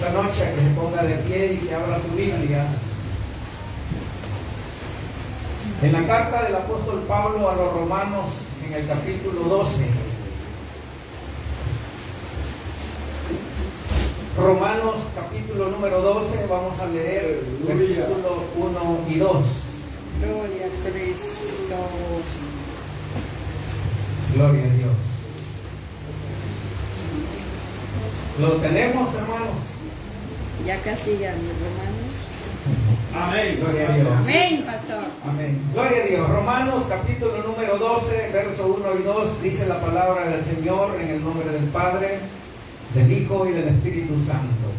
esta noche a que se ponga de pie y que abra su Biblia en la carta del apóstol Pablo a los romanos, en el capítulo 12. Romanos capítulo número 12, vamos a leer versículos 1 y 2. Gloria a Cristo. Gloria a Dios. ¿Lo tenemos, hermanos? Ya casi ya, mis hermanos. Amén. Gloria a Dios. Amén, pastor. Amén. Gloria a Dios. Romanos capítulo número 12, verso 1 y 2, dice la palabra del Señor en el nombre del Padre, del Hijo y del Espíritu Santo.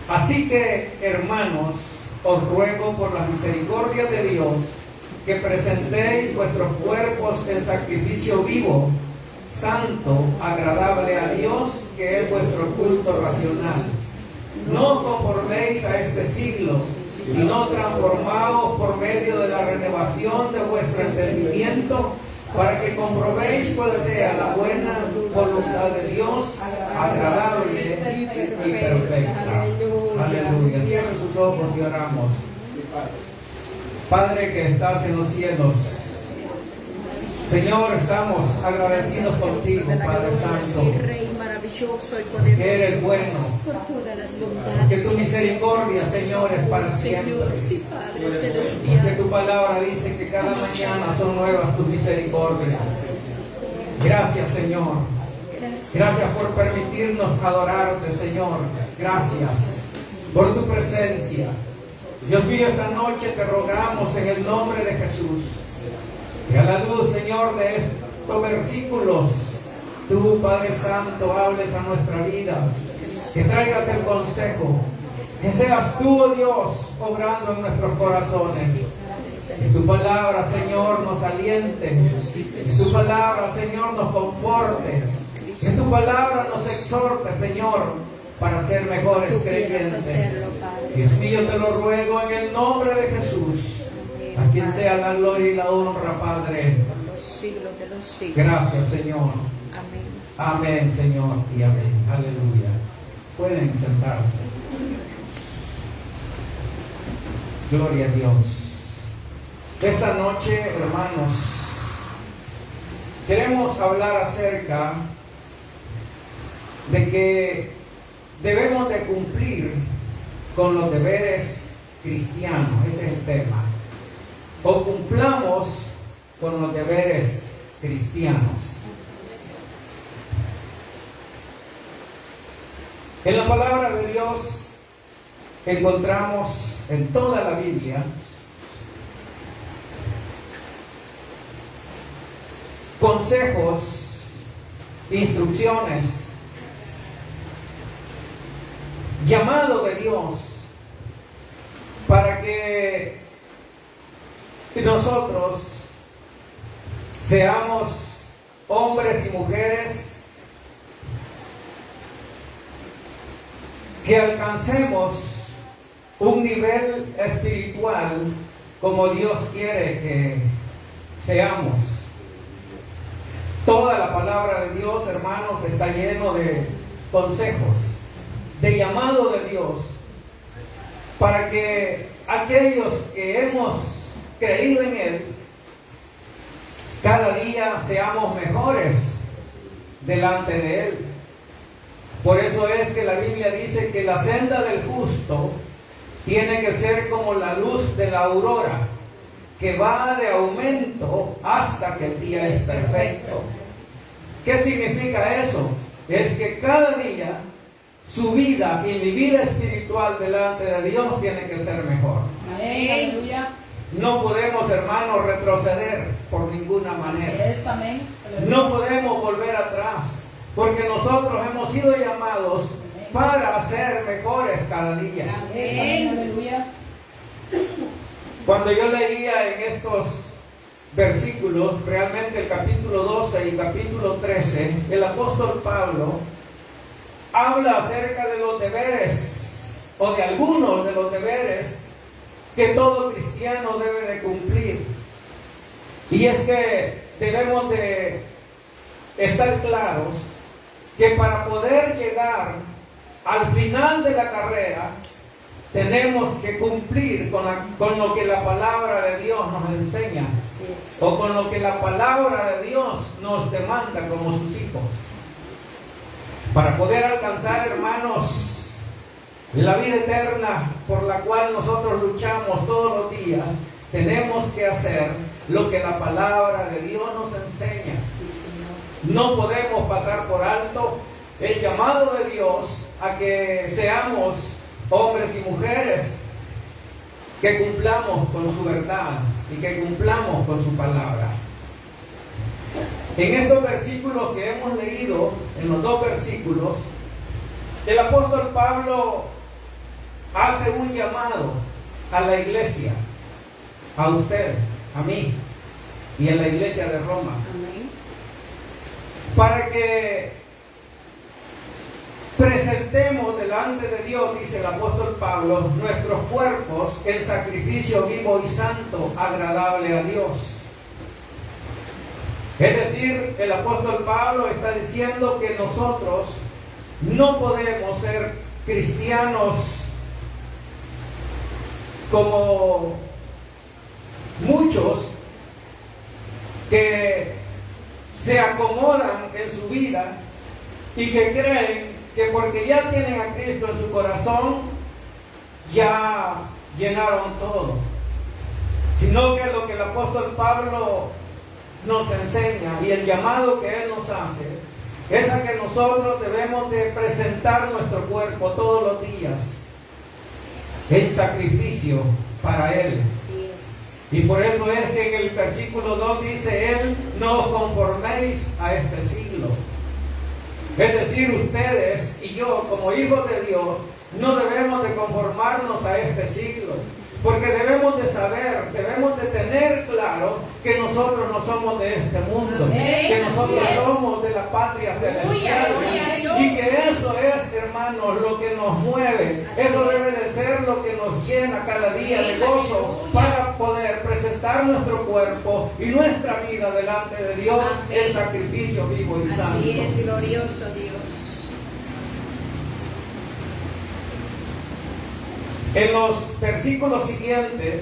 Así que, hermanos, os ruego por la misericordia de Dios que presentéis vuestros cuerpos en sacrificio vivo, santo, agradable a Dios, que es vuestro culto racional. No os conforméis a este siglo, sino transformaos por medio de la renovación de vuestro entendimiento, para que comprobéis cuál sea la buena voluntad de Dios, agradable y perfecta. Aleluya. Cierren sus ojos y oramos. Padre que estás en los cielos, Señor, estamos agradecidos contigo, Padre Santo, que eres bueno, que tu misericordia, Señor, es para siempre, que tu palabra dice que cada mañana son nuevas tus misericordias. Gracias, Señor. Gracias por permitirnos adorarte, Señor. Gracias por tu presencia. Dios mío, esta noche te rogamos en el nombre de Jesús, que a la luz, Señor, de estos versículos, tú, Padre Santo, hables a nuestra vida, que traigas el consejo, que seas tú, oh Dios, obrando en nuestros corazones. Que tu palabra, Señor, nos aliente, que tu palabra, Señor, nos conforte, que tu palabra nos exhorte, Señor, para ser mejores creyentes. Dios mío, te lo ruego en el nombre de Jesús, a quien sea la gloria y la honra, Padre. Gracias, Señor. Amén, Señor, y amén. Aleluya. Pueden sentarse. Gloria a Dios. Esta noche, hermanos, queremos hablar acerca de que debemos de cumplir con los deberes cristianos. Ese es el tema. O cumplamos con los deberes cristianos. En la palabra de Dios encontramos en toda la Biblia consejos, instrucciones, llamado de Dios para que nosotros seamos hombres y mujeres que alcancemos un nivel espiritual como Dios quiere que seamos. Toda la palabra de Dios, hermanos, está lleno de consejos, de llamado de Dios, para que aquellos que hemos creído en Él, cada día seamos mejores delante de Él. Por eso es que la Biblia dice que la senda del justo tiene que ser como la luz de la aurora, que va de aumento hasta que el día es perfecto. ¿Qué significa eso? Es que cada día su vida y mi vida espiritual delante de Dios tiene que ser mejor. Amén. Aleluya. No podemos, hermanos, retroceder por ninguna manera. Es, amén. No podemos volver atrás, porque nosotros hemos sido llamados para ser mejores cada día. Amén. Aleluya. Cuando yo leía en estos versículos, realmente el capítulo 12 y el capítulo 13, el apóstol Pablo habla acerca de los deberes, o de algunos de los deberes que todo cristiano debe de cumplir. Y es que debemos de estar claros que para poder llegar al final de la carrera tenemos que cumplir con lo que la palabra de Dios nos enseña, o con lo que la palabra de Dios nos demanda como sus hijos. Para poder alcanzar, hermanos, la vida eterna por la cual nosotros luchamos todos los días, tenemos que hacer lo que la palabra de Dios nos enseña. No podemos pasar por alto el llamado de Dios a que seamos hombres y mujeres que cumplamos con su verdad y que cumplamos con su palabra. En estos versículos que hemos leído, en los dos versículos, el apóstol Pablo hace un llamado a la iglesia, a usted, a mí y a la iglesia de Roma. Amén. Para que presentemos delante de Dios, dice el apóstol Pablo, nuestros cuerpos en sacrificio vivo y santo, agradable a Dios. Es decir, el apóstol Pablo está diciendo que nosotros no podemos ser cristianos como muchos que se acomodan en su vida y que creen que porque ya tienen a Cristo en su corazón, ya llenaron todo. Sino que lo que el apóstol Pablo nos enseña y el llamado que él nos hace es a que nosotros debemos de presentar nuestro cuerpo todos los días en sacrificio para Él. Y por eso es que en el versículo 2 dice Él, no os conforméis a este siglo. Es decir, ustedes y yo como hijos de Dios no debemos de conformarnos a este siglo, porque debemos de saber, debemos de tener claro que nosotros no somos de este mundo, que nosotros somos de la patria celestial, y que eso es, hermanos, lo que nos mueve. Eso debe de ser lo que nos llena cada día de gozo para poder presentar nuestro cuerpo y nuestra vida delante de Dios en sacrificio vivo y santo. Así es, glorioso Dios. En los versículos siguientes,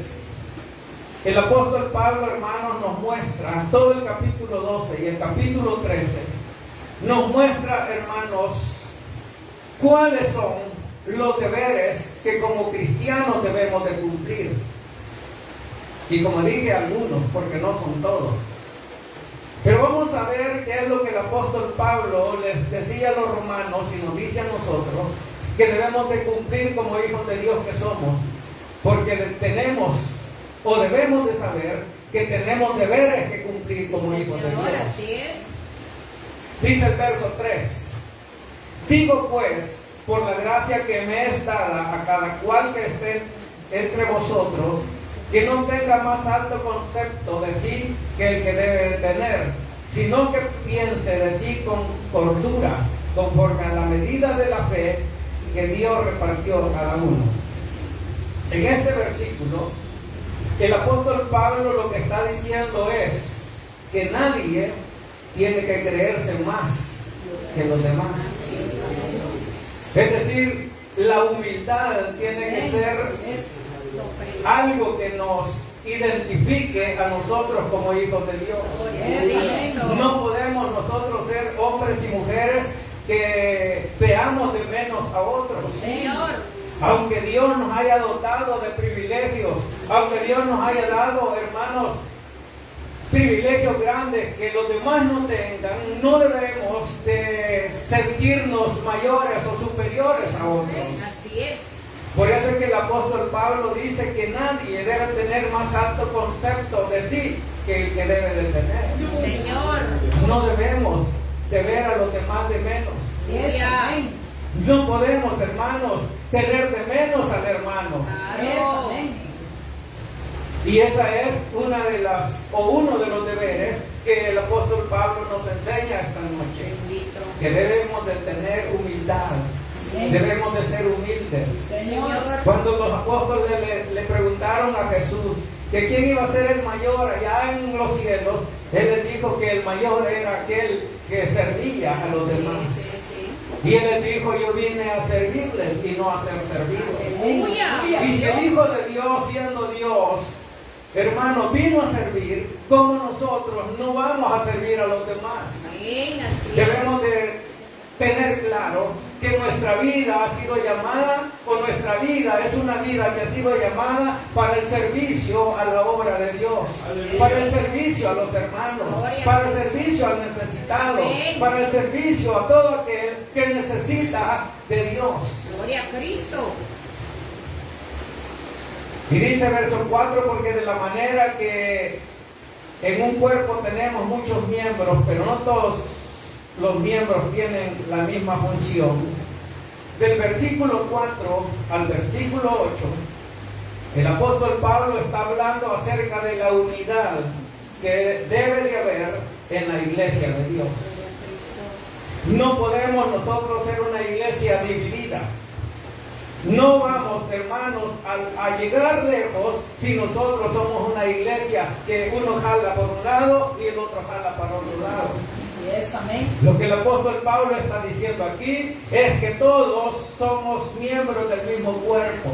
el apóstol Pablo, hermanos, nos muestra, todo el capítulo 12 y el capítulo 13, nos muestra, hermanos, cuáles son los deberes que como cristianos debemos de cumplir. Y como dije, algunos, porque no son todos. Pero vamos a ver qué es lo que el apóstol Pablo les decía a los romanos y nos dice a nosotros, que debemos de cumplir como hijos de Dios que somos, porque tenemos o debemos de saber que tenemos deberes que cumplir como hijos de Dios. Así es. Dice el verso 3: digo pues, por la gracia que me es dada a cada cual que esté entre vosotros, que no tenga más alto concepto de sí que el que debe de tener, sino que piense de sí con cordura, conforme a la medida de la fe que Dios repartió a cada uno. En este versículo, el apóstol Pablo lo que está diciendo es que nadie tiene que creerse más que los demás. Es decir, la humildad tiene que ser algo que nos identifique a nosotros como hijos de Dios. No podemos nosotros ser hombres y mujeres que veamos de menos a otros. Señor. Aunque Dios nos haya dotado de privilegios, aunque Dios nos haya dado, hermanos, privilegios grandes que los demás no tengan, no debemos de sentirnos mayores o superiores a otros. Así es. Por eso es que el apóstol Pablo dice que nadie debe tener más alto concepto de sí que el que debe de tener. Señor. No debemos de ver a los demás de menos. No podemos, hermanos, tener de menos al hermano. Y esa es uno de los deberes que el apóstol Pablo nos enseña esta noche. Que debemos de tener humildad. Debemos de ser humildes. Cuando los apóstoles le preguntaron a Jesús que quién iba a ser el mayor allá en los cielos, Él les dijo que el mayor era aquel que servía a los demás. Y Él les dijo, yo vine a servirles y no a ser servido. Aleluya. Y si el Hijo de Dios, siendo Dios, hermano, vino a servir, como nosotros no vamos a servir a los demás. Amén, así es. Debemos de tener claro que nuestra vida ha sido llamada, o nuestra vida es una vida que ha sido llamada para el servicio a la obra de Dios, para el servicio a los hermanos, para el servicio al necesitado, para el servicio a todo aquel que necesita de Dios. Gloria a Cristo. Y dice verso 4, porque de la manera que en un cuerpo tenemos muchos miembros, pero no todos los miembros tienen la misma función. Del versículo 4 al versículo 8, el apóstol Pablo está hablando acerca de la unidad que debe de haber en la iglesia de Dios. No podemos nosotros ser una iglesia dividida. No vamos, hermanos, a llegar lejos si nosotros somos una iglesia que uno jala por un lado y el otro jala para otro lado. Yes, amén. Lo que el apóstol Pablo está diciendo aquí es que todos somos miembros del mismo cuerpo.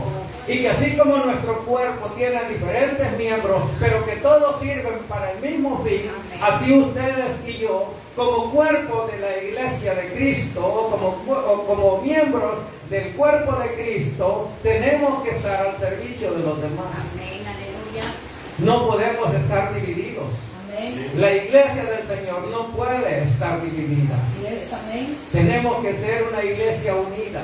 Y que así como nuestro cuerpo tiene diferentes miembros, pero que todos sirven para el mismo fin, así ustedes y yo, como cuerpo de la iglesia de Cristo, o como miembros del cuerpo de Cristo, tenemos que estar al servicio de los demás. Amén, aleluya. No podemos estar divididos. Amén. La iglesia del Señor no puede estar dividida. Yes, amén. Tenemos que ser una iglesia unida.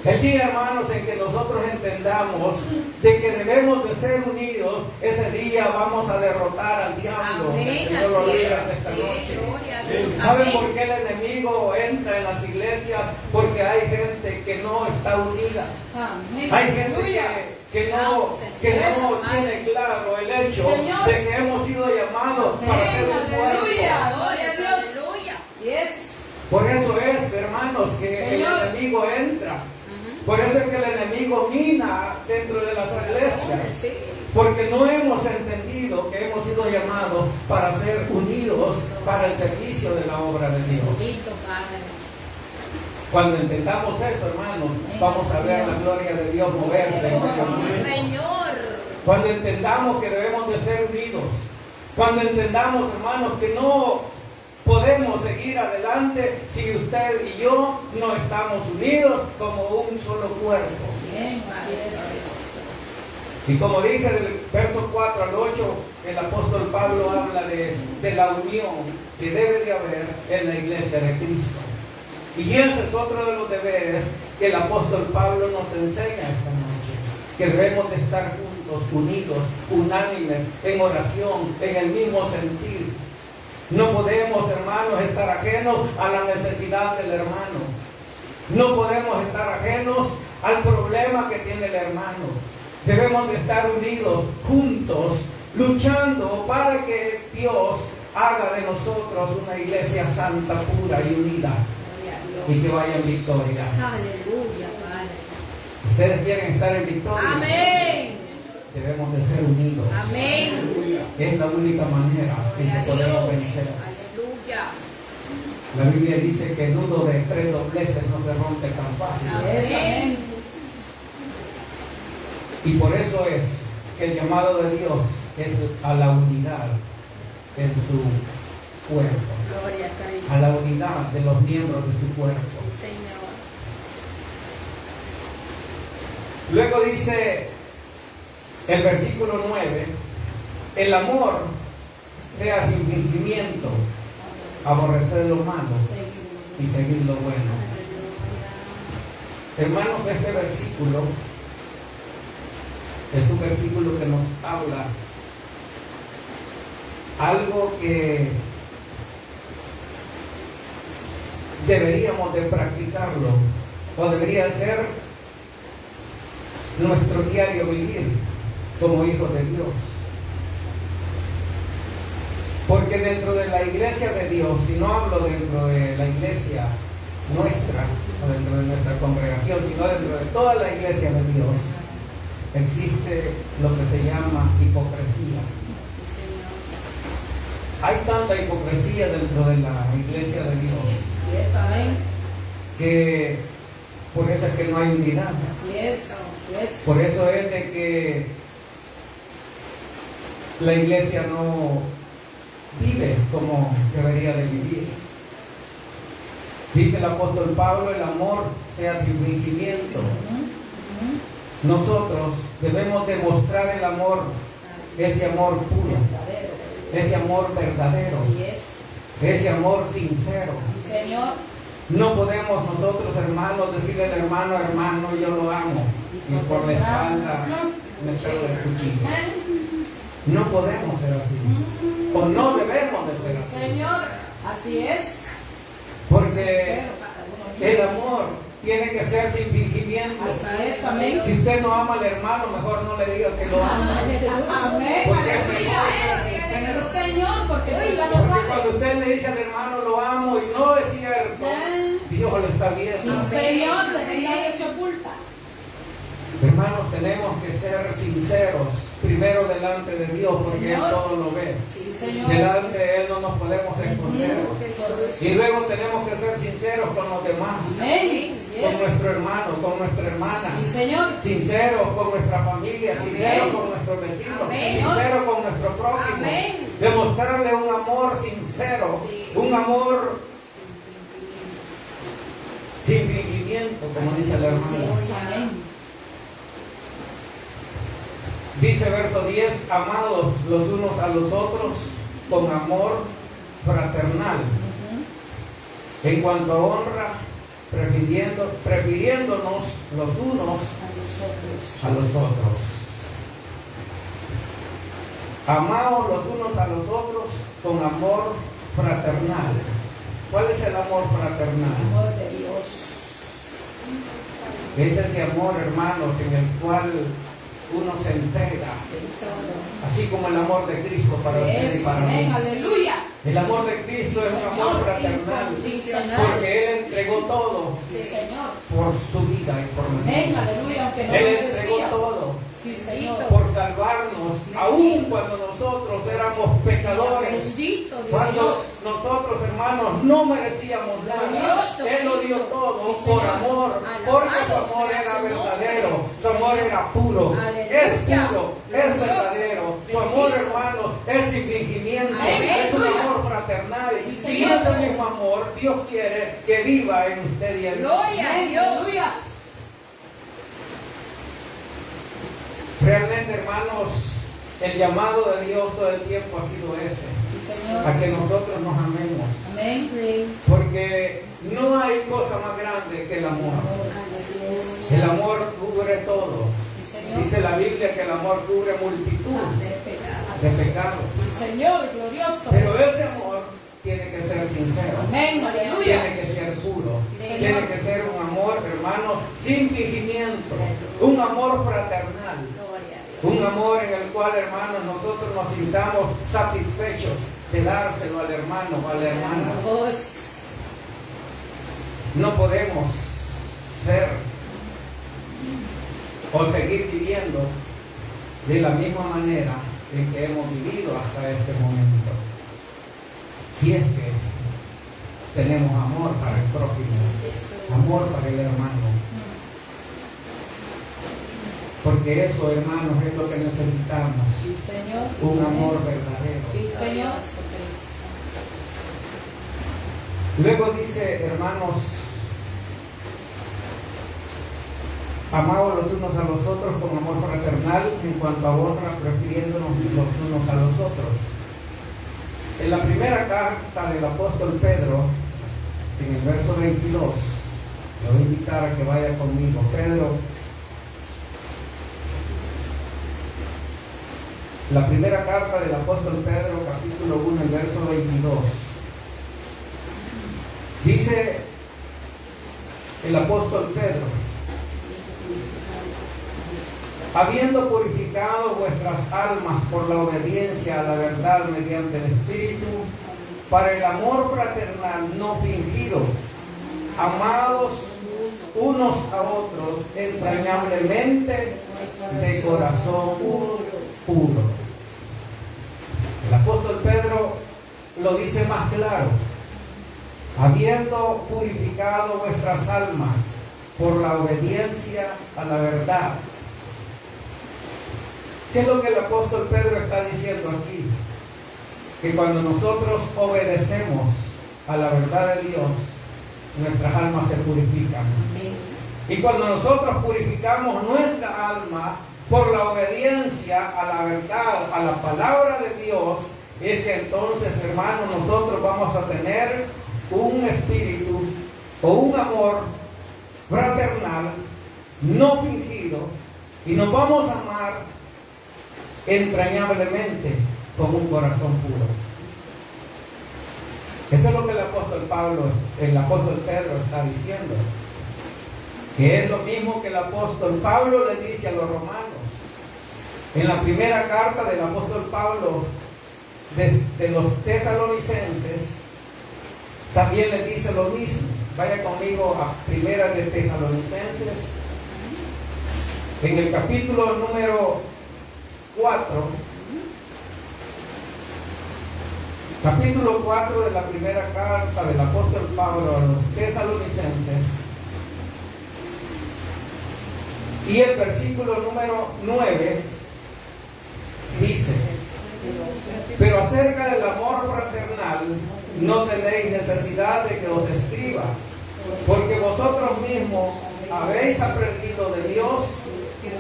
El día, hermanos, en que nosotros entendamos de que debemos de ser unidos, ese día vamos a derrotar al diablo. Amén, El Señor lo así diga es. esta Sí, noche. gloria a Dios. ¿Saben Amén. por qué el enemigo entra en las iglesias? Porque hay gente que no está unida. Amén. Hay gente Aleluya. que no tiene claro el hecho Señor. de que hemos sido llamados para ser un Amén, cuerpo. aleluya. Gloria a Dios. Aleluya. Yes. Por eso es, hermanos, que Señor. el enemigo entra. Por eso es que el enemigo mina dentro de las iglesias. Sí. Porque no hemos entendido que hemos sido llamados para ser unidos para el servicio de la obra de Dios. Bendito Padre. Cuando entendamos eso, hermanos, vamos a ver la gloria de Dios moverse en nuestro Sí, momento. Señor. Cuando entendamos que debemos de ser unidos. Cuando entendamos, hermanos, que no podemos seguir adelante si usted y yo no estamos unidos como un solo cuerpo. Bien, así es. Y como dije, del verso 4 al 8, el apóstol Pablo habla de la unión que debe de haber en la iglesia de Cristo. Y ese es otro de los deberes que el apóstol Pablo nos enseña esta noche. Que debemos de estar juntos, unidos, unánimes, en oración, en el mismo sentir. No podemos, hermanos, estar ajenos a la necesidad del hermano. No podemos estar ajenos al problema que tiene el hermano. Debemos de estar unidos, juntos, luchando para que Dios haga de nosotros una iglesia santa, pura y unida. Y que vaya en victoria. Aleluya, Padre. ¿Ustedes quieren estar en victoria? Amén. Debemos de ser unidos. Amén. Es la única manera en Gloria a que podemos Dios. vencer. Aleluya. La Biblia dice que el nudo de 3 dobleces no se rompe tan fácil. Yes, amén. Y por eso es que el llamado de Dios es a la unidad en su cuerpo. Gloria a Cristo. A la unidad de los miembros de su cuerpo. Sí, Señor. Luego dice el versículo 9, el amor sea sin fingimiento, aborrecer lo malo y seguir lo bueno. Hermanos, este versículo es un versículo que nos habla algo que deberíamos de practicarlo, o debería ser nuestro diario vivir como hijos de Dios. Porque dentro de la iglesia de Dios, y no hablo dentro de la iglesia nuestra, o dentro de nuestra congregación, sino dentro de toda la iglesia de Dios, existe lo que se llama hipocresía. Sí, Señor. Hay tanta hipocresía dentro de la iglesia de Dios. Yes, amén. que por eso es que no hay unidad. Así es, así es. Por eso es de que la iglesia no vive como debería de vivir. Dice el apóstol Pablo, el amor sea sin fingimiento. Nosotros debemos demostrar el amor, ese amor puro, ese amor verdadero, Así es. ese amor sincero. Sí, Señor. No podemos nosotros, hermanos, decirle al hermano, hermano, yo lo amo, y por la espalda meterle el cuchillo. No podemos ser así, o no debemos de ser así, Señor, así es. porque el amor tiene que ser sin fingimiento. Así es, amén. Si usted no ama al hermano, mejor no le diga que lo ama. Amén. Porque Aleluya. Señor, porque tú ya lo Porque sabes. cuando usted le dice al hermano lo amo y no es cierto, Dios lo está viendo. Señor, nadie se oculta. Hermanos, tenemos que ser sinceros primero delante de Dios, porque Él todo lo ve. Sí, Señor. Delante de Él no nos podemos esconder. Y luego tenemos que ser sinceros con los demás, Amén. con nuestro hermano, con nuestra hermana. Sí, Señor. Sinceros con nuestra familia, sinceros con nuestros vecinos, Amén. sinceros con nuestro prójimo. Amén. Demostrarle un amor sincero, un amor sin fingimiento, como dice el hermano. Amén. Dice verso 10, amados los unos a los otros con amor fraternal. En cuanto a honra, prefiriéndonos los unos a los otros. Amaos los unos a los otros con amor fraternal. ¿Cuál es el amor fraternal? Amor de Dios. Es ese amor, hermanos, en el cual uno se entrega, así como el amor de Cristo para usted y para mí. Aleluya. El amor de Cristo es un amor fraternal, Sí, Señor. porque Él entregó todo Sí, Señor. por su vida y por Amén. nosotros. Aleluya. Aunque no Él lo entregó merecía. todo Sí, Señor. por salvarnos, aun cuando nosotros éramos pecadores. Bendito Dios. Cuando nosotros, hermanos, no merecíamos nada, Él lo dio todo por amor, porque su amor era verdadero, su amor era puro, es puro, es verdadero, su amor, hermanos, es sin fingimiento, es un amor fraternal, y ese mismo amor Dios quiere que viva en usted y en mí. Gloria a Dios. Aleluya. Realmente, hermanos, el llamado de Dios todo el tiempo ha sido ese, Sí, Señor. a que nosotros nos amemos. Amén. Porque no hay cosa más grande que el amor. Así es. El amor cubre todo. Sí, Señor. Dice la Biblia que el amor cubre multitud de pecados. Sí, Señor. Glorioso. Pero ese amor tiene que ser sincero. Amén. Aleluya. Tiene que ser puro. Sí, Señor. Tiene que ser un amor, hermano, sin fingimiento. Un amor fraternal. Gloria a Dios. Un amor en el cual, hermanos, nosotros nos sintamos satisfechos de dárselo al hermano o a la hermana. Pues, No podemos ser o seguir viviendo de la misma manera en que hemos vivido hasta este momento. Si es que tenemos amor para el prójimo, amor para el hermano. Porque eso, hermanos, es lo que necesitamos. sí, Señor. Un amor verdadero. Sí, Señor. Luego dice, hermanos, amaos los unos a los otros con amor fraternal, en cuanto a honra, prefiriéndonos los unos a los otros. En la primera carta del apóstol Pedro, en el verso 22, le voy a invitar a que vaya conmigo. Pedro, la primera carta del apóstol Pedro, capítulo 1, el verso 22. Dice el apóstol Pedro: habiendo purificado vuestras almas por la obediencia a la verdad mediante el Espíritu, para el amor fraternal no fingido, amados unos a otros entrañablemente de corazón puro. El apóstol Pedro lo dice más claro: habiendo purificado vuestras almas por la obediencia a la verdad. ¿Qué es lo que el apóstol Pedro está diciendo aquí? Que cuando nosotros obedecemos a la verdad de Dios, nuestras almas se purifican. Y cuando nosotros purificamos nuestra alma por la obediencia a la verdad, a la palabra de Dios, es que entonces, hermanos, nosotros vamos a tener un espíritu o un amor fraternal, no fingido, y nos vamos a amar entrañablemente con un corazón puro. Eso es lo que el apóstol Pedro está diciendo, que es lo mismo que el apóstol Pablo le dice a los romanos. En la primera carta del apóstol Pablo de los tesalonicenses, también le dice lo mismo. Vaya conmigo a primera de Tesalonicenses, en el capítulo número 4, capítulo 4 de la primera carta del apóstol Pablo a los tesalonicenses, y el versículo número 9 dice: pero acerca del amor fraternal no tenéis necesidad de que os escriba, porque vosotros mismos habéis aprendido de Dios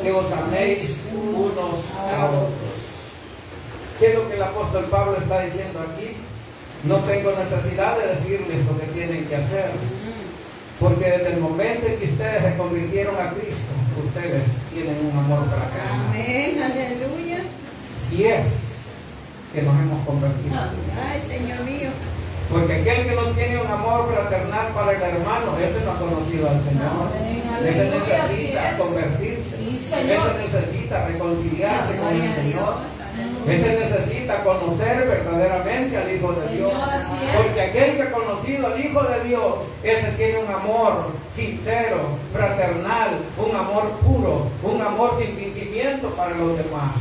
que os améis unos a otros. ¿Qué es lo que el apóstol Pablo está diciendo aquí? No tengo necesidad de decirles lo que tienen que hacer, porque desde el momento en que ustedes se convirtieron a Cristo, ustedes tienen un amor fraternal. Amén, aleluya. Si es que nos hemos convertido. Ay, Señor mío. Porque aquel que no tiene un amor fraternal para el hermano, ese no ha conocido al Señor. Ese necesita convertirse. Ese necesita reconciliarse con el Señor. Ese necesita conocer verdaderamente al Hijo de Dios. Porque aquel que ha conocido al Hijo de Dios, ese tiene un amor sincero, fraternal, un amor puro, un amor sin fingimiento para los demás.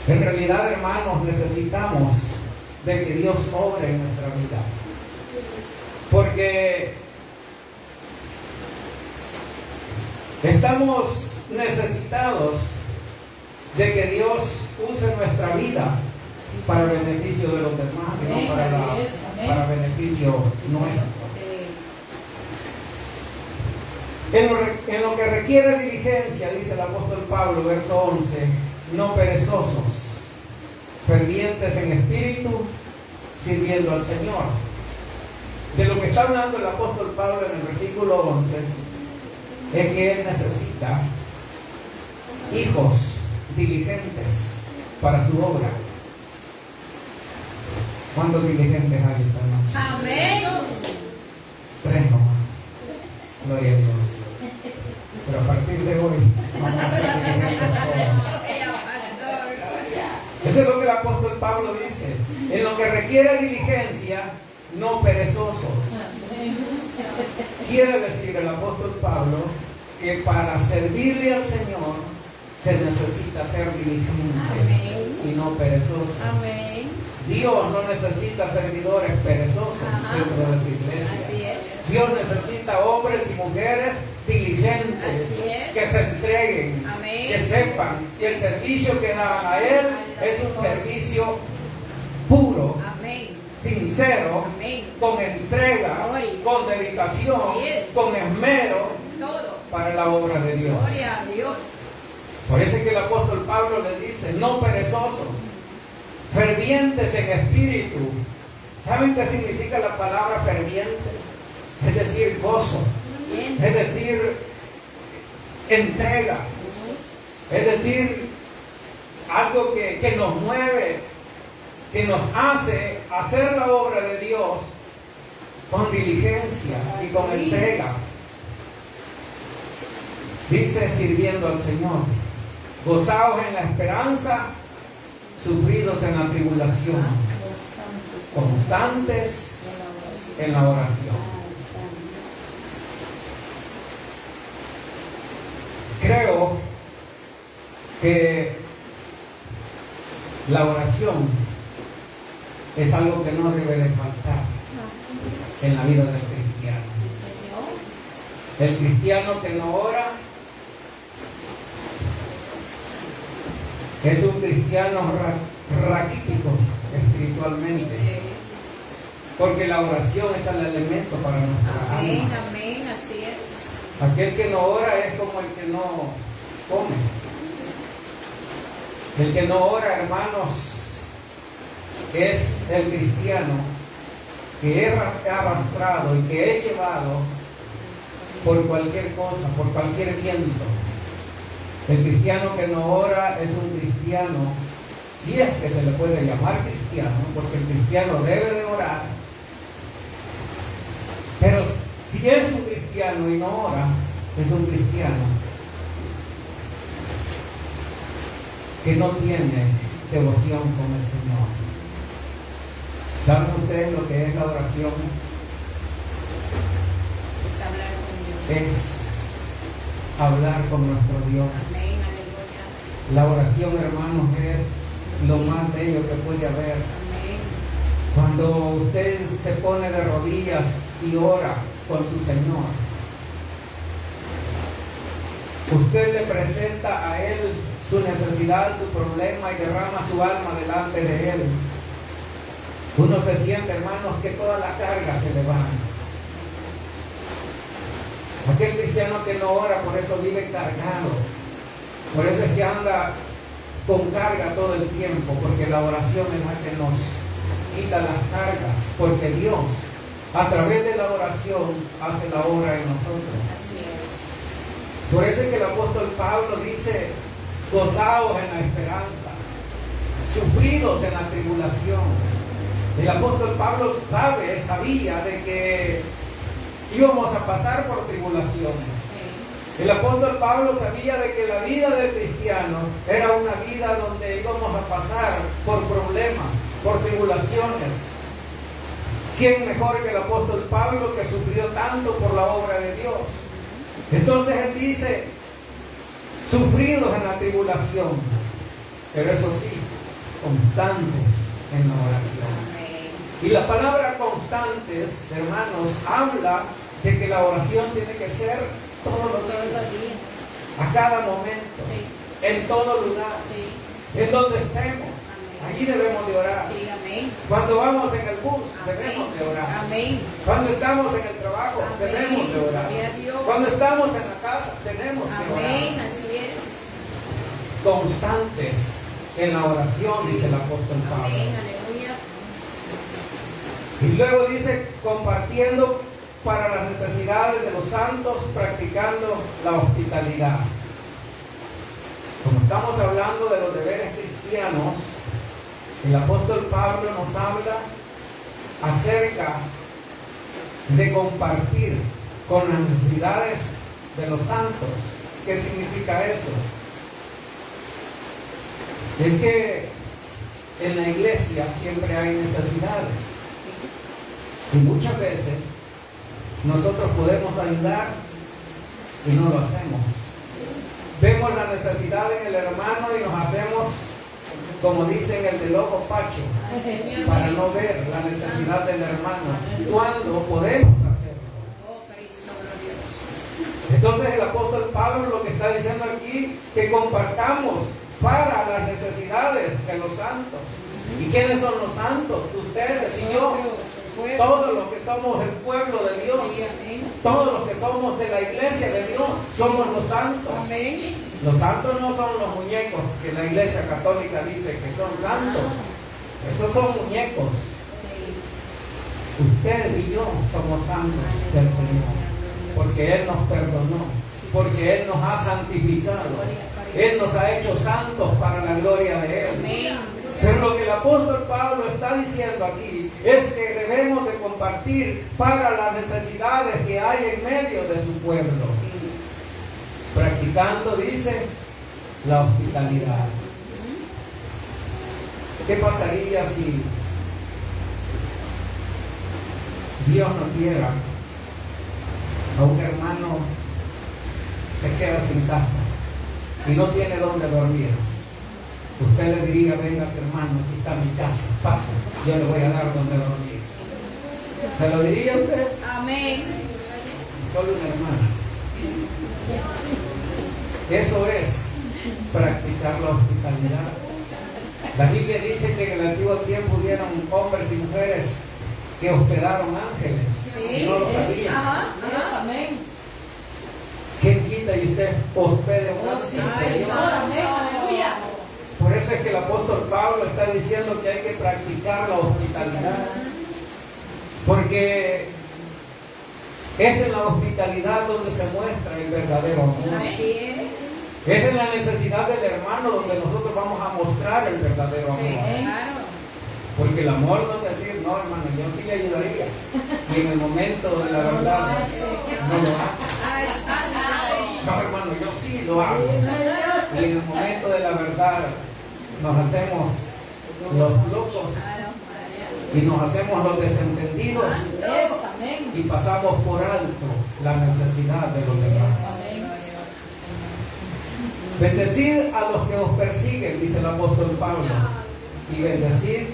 En realidad, hermanos, necesitamos de que Dios obre en nuestra vida. Porque estamos necesitados de que Dios use nuestra vida para el beneficio de los demás, y no para beneficio nuestro. En lo que requiere diligencia, dice el apóstol Pablo, verso 11, no perezosos, fervientes en espíritu, sirviendo al Señor. De lo que está hablando el apóstol Pablo en el versículo 11 es que él necesita hijos diligentes para su obra. ¿Cuántos diligentes hay esta noche? Amén. 3 nomás. Gloria a Dios. Pero a partir de hoy vamos a ser diligentes todos. Eso es lo que el apóstol Pablo dice. En lo que requiere diligencia, no perezosos. Quiere decir el apóstol Pablo que para servirle al Señor se necesita ser diligente y no perezoso. Amén. Dios no necesita servidores perezosos dentro de su iglesia. Así es. Dios necesita hombres y mujeres diligentes, Así es. que se entreguen, Amén. que sepan que el servicio que dan a Él es un servicio puro, Amén. sincero, Amén. con entrega, Gloria. con dedicación, Así es. con esmero Todo. para la obra de Dios. Gloria a Dios. Por eso es que el apóstol Pablo le dice, no perezosos, fervientes en espíritu. ¿Saben qué significa la palabra ferviente? Es decir, gozo. Bien. Es decir, entrega. Es decir, algo que nos mueve, que nos hace hacer la obra de Dios con diligencia y con entrega. Dice, sirviendo al Señor, gozaos en la esperanza, sufridos en la tribulación, constantes en la oración. Creo que la oración es algo que no debe de faltar en la vida del cristiano. Señor. El cristiano que no ora es un cristiano raquítico espiritualmente, porque la oración es el elemento para nuestra Amén, alma. amén, así es. Aquel que no ora es como el que no come. El que no ora, hermanos, es el cristiano que he arrastrado y que he llevado por cualquier cosa, por cualquier viento. El cristiano que no ora es un cristiano, si es que se le puede llamar cristiano, porque el cristiano debe de orar. Pero si es un cristiano y no ora, es un cristiano que no tiene devoción con el Señor. ¿Saben ustedes lo que es la oración? Es hablar con Dios. Es hablar con nuestro Dios. Amén, aleluya. La oración, hermanos, es lo más bello que puede haber. Amén. Cuando usted se pone de rodillas y ora con su Señor, usted le presenta a Él su necesidad, su problema y derrama su alma delante de Él. Uno se siente, hermanos, que toda la carga se le va. Aquel cristiano que no ora, por eso vive cargado. Por eso es que anda con carga todo el tiempo, porque la oración es la que nos quita las cargas, porque Dios, a través de la oración, hace la obra en nosotros. Así es. Por eso es que el apóstol Pablo dice: gozaos en la esperanza, sufridos en la tribulación. El apóstol Pablo sabía de que íbamos a pasar por tribulaciones. El apóstol Pablo sabía de que la vida del cristiano era una vida donde íbamos a pasar por problemas, por tribulaciones. ¿Quién mejor que el apóstol Pablo, que sufrió tanto por la obra de Dios? Entonces él dice: sufridos en la tribulación, pero eso sí, constantes en la oración. Y la palabra constantes, hermanos, habla de que la oración tiene que ser todos los días, a cada momento, en todo lugar, en donde estemos. Allí debemos de orar. Sí, amén. Cuando vamos en el bus, Amén. debemos de orar. Amén. Cuando estamos en el trabajo, Amén. debemos de orar. Gloria a Dios. Cuando estamos en la casa, tenemos que Amén, orar. así es. Constantes en la oración, dice el apóstol Pablo. Amén, aleluya. Y luego dice: compartiendo para las necesidades de los santos, practicando la hospitalidad. Como estamos hablando de los deberes cristianos, el apóstol Pablo nos habla acerca de compartir con las necesidades de los santos. ¿Qué significa eso? Es que en la iglesia siempre hay necesidades. Y muchas veces nosotros podemos ayudar y no lo hacemos. Vemos la necesidad en el hermano y nos hacemos, como dicen, el de loco pacho, para no ver la necesidad del hermano, cuando podemos hacerlo. Oh, Cristo, gloria a Dios. Entonces el apóstol Pablo lo que está diciendo aquí, que compartamos para las necesidades de los santos. ¿Y quiénes son los santos? Ustedes y yo. Todos los que somos el pueblo de Dios, todos los que somos de la iglesia de Dios, somos los santos. Amén. Los santos no son los muñecos que la iglesia católica dice que son santos. Esos son muñecos. Usted y yo somos santos del Señor, porque Él nos perdonó, porque Él nos ha santificado, Él nos ha hecho santos para la gloria de Él. Amén. Pero lo que el apóstol Pablo está diciendo aquí es que debemos de compartir para las necesidades que hay en medio de su pueblo. Practicando, dice, la hospitalidad. ¿Qué pasaría si Dios no quiera a un hermano se queda sin casa y no tiene dónde dormir? usted le diría, venga hermano, aquí está mi casa, pasa, yo le voy a dar donde dormir. ¿Se lo diría usted? Amén. Solo una hermana. Eso es practicar la hospitalidad. La Biblia dice que en el antiguo tiempo hubieron hombres y mujeres que hospedaron ángeles. Sí, No lo sabían. Ajá. Amén. ¿Quién quita y usted hospede un Oh, ángel? sí, Señor. Amén. Aleluya. Por eso es que el apóstol Pablo está diciendo que hay que practicar la hospitalidad. Porque es en la hospitalidad donde se muestra el verdadero amor. Así es. Es en la necesidad del hermano donde nosotros vamos a mostrar el verdadero amor. Claro. Porque el amor no es decir, no hermano, yo sí le ayudaría. Y en el momento de la verdad no lo hace. No hermano, yo sí lo hago. Y en el momento de la verdad nos hacemos los locos y nos hacemos los desentendidos y pasamos por alto la necesidad de los demás. Bendecid a los que os persiguen, dice el apóstol Pablo, y bendecid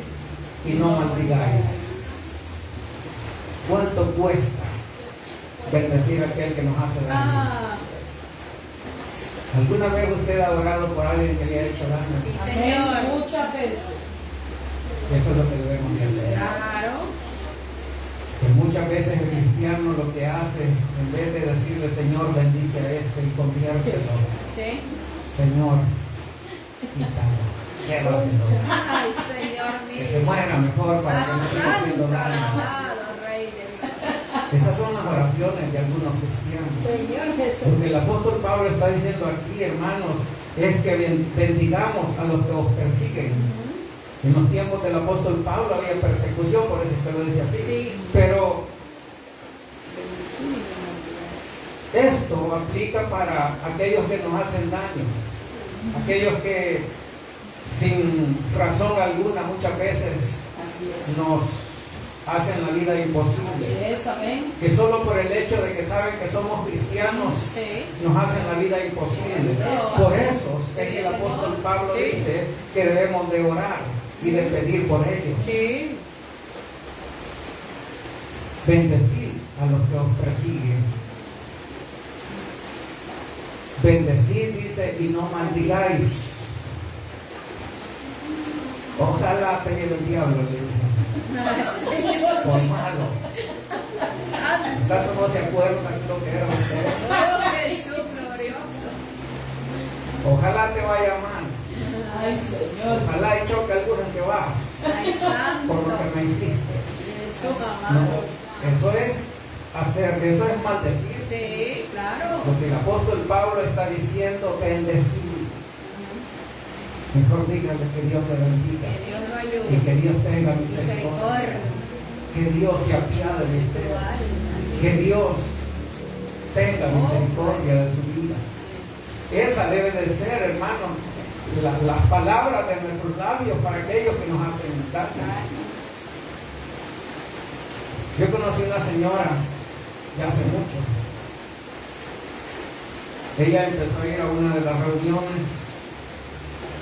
y no maldigáis. ¿Cuánto cuesta bendecir a aquel que nos hace daño? ¿Alguna vez usted ha orado por alguien que le ha hecho daño? Sí, Señor. Muchas veces. Eso es lo que debemos de hacer. Claro. Que muchas veces el cristiano lo que hace, en vez de decirle, Señor, bendice a este y conviértelo, Sí. Señor, quítalo, llévatelo, Ay, Señor mío. que se muera mejor para que no siga haciendo daño. Alabado, Rey de Dios. Esas son las oraciones de algunos cristianos. Señor Jesús. Porque el apóstol Pablo está diciendo aquí, hermanos, es que bendigamos a los que os persiguen. En los tiempos del apóstol Pablo había persecución, por eso usted lo dice así. Sí. Pero esto aplica para aquellos que nos hacen daño, aquellos que sin razón alguna muchas veces nos hacen la vida imposible, Amén. que solo por el hecho de que saben que somos cristianos Sí. nos hacen la vida imposible. Por eso es que el apóstol Pablo dice que debemos de orar y de pedir por ellos. Sí. Bendecid a los que os persiguen. Bendecid, dice, y no maldigáis. Ojalá pegue el diablo, le dice. Por malo. ¿Acaso no se acuerdan lo que era usted? Oh, Jesús glorioso. Ojalá te vaya mal. Ay, Señor. Ojalá y choque alguno que vas Ay, santo. por lo que me hiciste. Jesús No, amado. eso es hacer, eso es maldecir. Sí, claro. Lo que el apóstol Pablo está diciendo, bendecir. Mejor dígale que Dios te bendiga Que Dios lo y ayude. que Dios tenga misericordia. Misericordia. Que Dios se apiade de usted. Así. Que Dios tenga misericordia de su vida. Esa debe de ser, hermano, las palabras de nuestros labios para aquellos que nos hacen daño. Yo conocí una señora ya hace mucho. Ella empezó a ir a una de las reuniones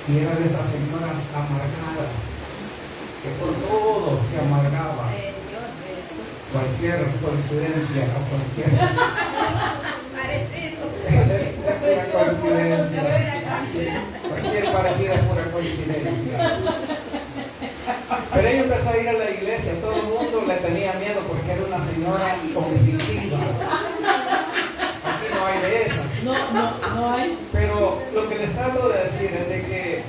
y era de esas señoras amargadas, que por todo se amargaba. Señor Jesús. Cualquier coincidencia o cualquier Parecido. pura coincidencia. Cualquier parecida es pura coincidencia. Pero ella empezó a ir a la iglesia, todo el mundo le tenía miedo porque era una señora conflictiva. Aquí no hay de esas. No hay. Pero lo que les trato de decir es de que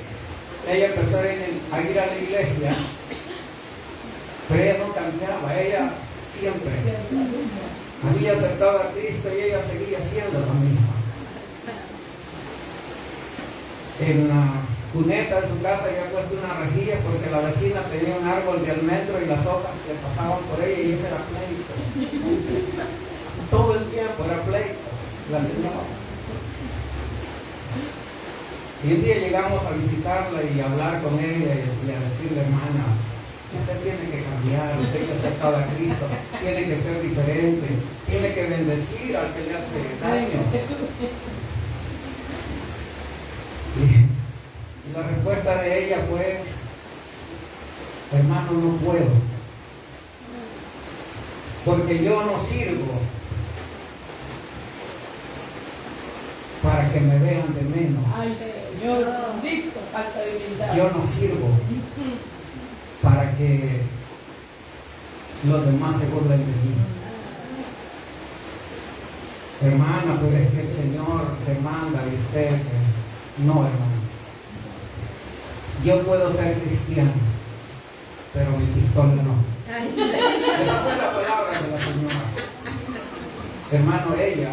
ella empezó a ir a la iglesia, pero ella no cambiaba, ella siempre había aceptado a Cristo y ella seguía siendo la misma. En la cuneta de su casa había puesto una rejilla porque la vecina tenía un árbol de almendro y las hojas le pasaban por ella y ese era pleito. Todo el tiempo era pleito, la señora. Y un día llegamos a visitarla y a hablar con ella y a decirle, hermana, usted tiene que cambiar, usted que ha aceptado a Cristo, tiene que ser diferente, tiene que bendecir al que le hace daño. Y la respuesta de hermano, no puedo. Porque yo no sirvo para que me vean de menos. Ay, Señor, bendito, falta de humildad. Yo no sirvo para que los demás se burlen de mí. Hermana, pero es que el Señor demanda de usted que... No, hermano. Yo puedo ser cristiano, pero mi pistola no. Esa fue la palabra de la señora. Hermano, ella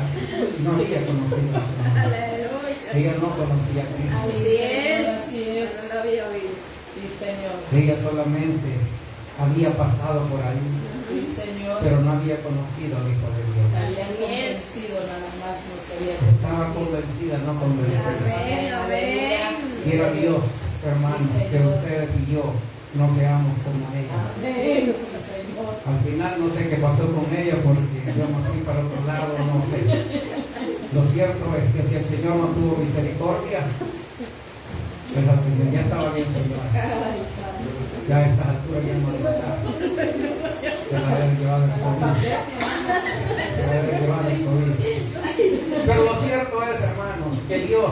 no había conocido al Señor. Aleluya. Ella no conocía a Cristo. Así es. Así es. No lo había oído. Sí, Señor. Ella solamente había pasado por ahí, Sí, Señor. pero no había conocido al Hijo de Dios. Había convencido nada más, no sabía. Estaba convencida, no convencida. Amén, amén. Quiero a Dios, hermano, que ustedes y yo no seamos como ella. Amén, sí, Señor. Al final no sé qué pasó con ella porque yo me fui para otro lado, no sé. Lo cierto es que si el Señor no tuvo misericordia, pues al Señor ya estaba bien, Señor. Ay, Santo. Ya a estas alturas ya no está. Se la habían llevado el COVID. Se la habían llevado el COVID. Pero lo cierto es, hermanos, que Dios,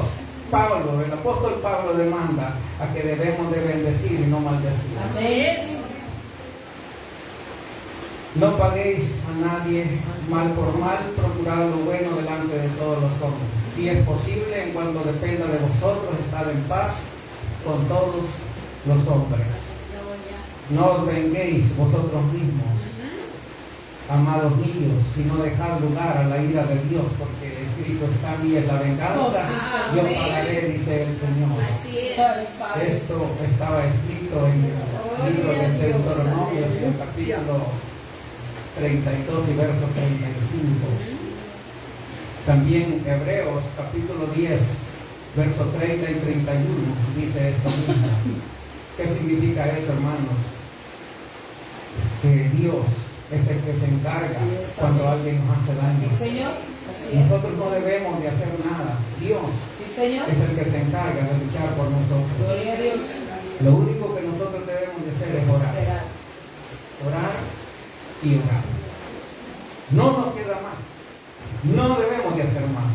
Pablo, el apóstol Pablo demanda a que debemos de bendecir y no maldecir. Amén. No paguéis a nadie mal por mal, procurad lo bueno delante de todos los hombres. Si es posible, en cuanto dependa de vosotros, estad en paz con todos los hombres. No os venguéis vosotros mismos, amados míos, sino dejad lugar a la ira de Dios, porque escrito está: mía es la venganza, yo pagaré, dice el Señor. Así es. Esto estaba escrito en el libro de Deuteronomio, en el capítulo 32 y verso 35. También Hebreos capítulo 10, verso 30 y 31 dice esto mismo. ¿Qué significa eso, hermanos? Que Dios es el que se encarga cuando alguien nos hace daño. Sí, Señor. Así es. Nosotros no debemos de hacer nada. Dios Sí, Señor. es el que se encarga de luchar por nosotros. Gloria a Dios. Lo único que nosotros debemos de hacer es orar. Esperar. Orar y orar. No nos queda más. No debemos de hacer más.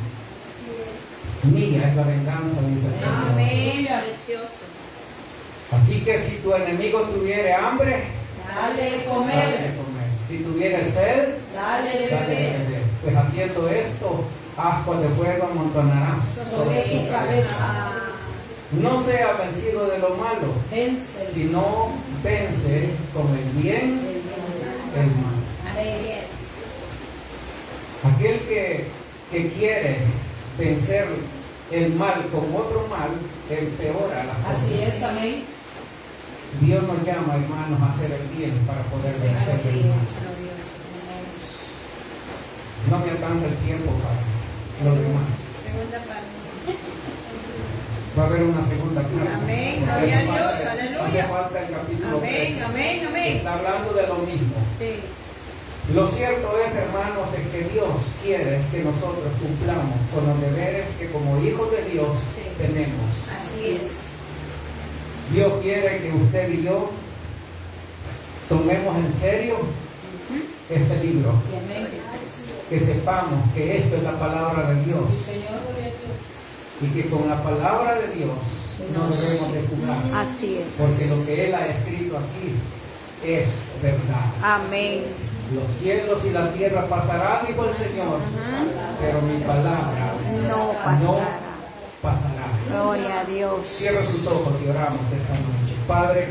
Mía es la venganza, dice el Señor. Amén. Precioso. Así que si tu enemigo tuviere hambre, Dale de dale comer. de comer. Si tuviere sed, Dale de dale de beber. beber. Pues haciendo esto, ascuas de fuego amontonarás Sobre su cabeza. No sea vencido de lo malo, Vence. sino vence con el bien el mal. Amén. Aquel que quiere vencer el mal con otro mal, empeora las cosas. Así es, amén. Dios nos llama, hermanos, a hacer el bien para poder vencer Así el mal. es. No me alcanza el tiempo para lo demás. Segunda parte. Va a haber una segunda parte. Amén, gloria a Hace Dios, falta- aleluya. Hace falta el capítulo Amén, 3. amén, amén. Está hablando de lo mismo. Sí. Lo cierto es, hermanos, es que Dios quiere que nosotros cumplamos con los deberes que como hijos de Dios Sí. tenemos. Así es. Dios quiere que usted y yo tomemos en serio este libro, Y amén. que sepamos que esto es la palabra de Dios Sí, Señor, gloria a Dios. y que con la palabra de Dios no debemos de jugar, Así es. porque lo que Él ha escrito aquí es verdad. Amén. Los cielos y la tierra pasarán, dijo el Señor, pero mi palabra No no pasará. pasará. Gloria a Dios. Cierra tus ojos y oramos esta noche. Padre,